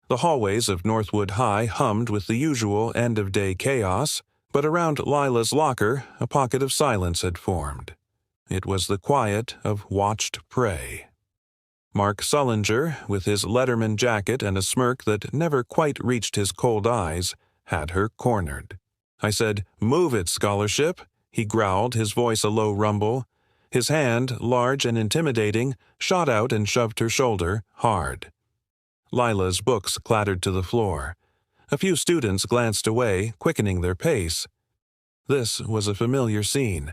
The hallways of Northwood High hummed with the usual end-of-day chaos, but around Lila's locker a pocket of silence had formed. It was the quiet of watched prey. Mark Sullinger, with his Letterman jacket and a smirk that never quite reached his cold eyes, had her cornered. I said, "Move it, scholarship," he growled, his voice a low rumble. His hand, large and intimidating, shot out and shoved her shoulder hard. Lila's books clattered to the floor. A few students glanced away, quickening their pace. This was a familiar scene.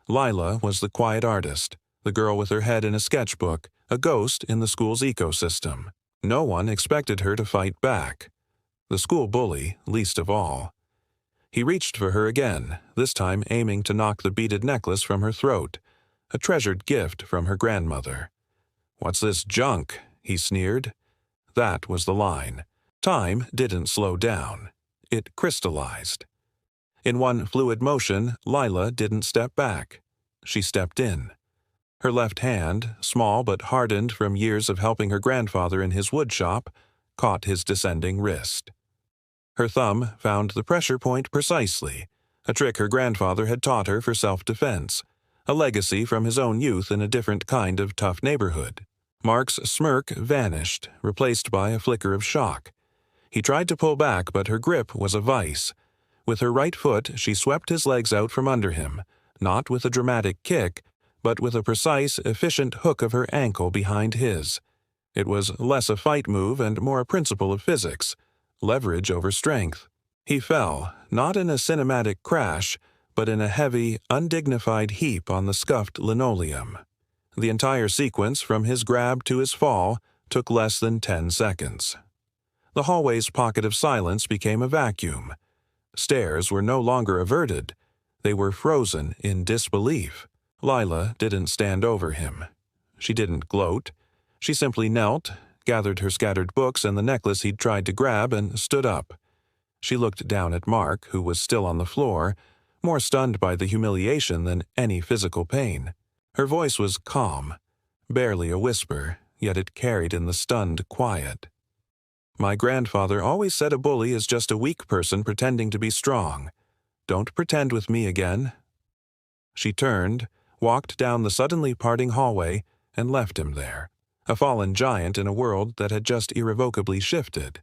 Lila was the quiet artist, the girl with her head in a sketchbook, a ghost in the school's ecosystem. No one expected her to fight back. The school bully, least of all. He reached for her again, this time aiming to knock the beaded necklace from her throat, a treasured gift from her grandmother. "What's this junk?" he sneered. That was the line. Time didn't slow down. It crystallized. In one fluid motion, Lila didn't step back. She stepped in. Her left hand, small but hardened from years of helping her grandfather in his woodshop, caught his descending wrist. Her thumb found the pressure point precisely, a trick her grandfather had taught her for self-defense, a legacy from his own youth in a different kind of tough neighborhood. Mark's smirk vanished, replaced by a flicker of shock. He tried to pull back, but her grip was a vice. With her right foot, she swept his legs out from under him, not with a dramatic kick, but with a precise, efficient hook of her ankle behind his. It was less a fight move and more a principle of physics, leverage over strength. He fell, not in a cinematic crash, but in a heavy, undignified heap on the scuffed linoleum. The entire sequence, from his grab to his fall, took less than 10 seconds. The hallway's pocket of silence became a vacuum. Stares were no longer averted. They were frozen in disbelief. Lila didn't stand over him. She didn't gloat. She simply knelt, gathered her scattered books and the necklace he'd tried to grab, and stood up. She looked down at Mark, who was still on the floor, more stunned by the humiliation than any physical pain. Her voice was calm, barely a whisper, yet it carried in the stunned quiet. "My grandfather always said a bully is just a weak person pretending to be strong. Don't pretend with me again." She turned, walked down the suddenly parting hallway, and left him there, a fallen giant in a world that had just irrevocably shifted.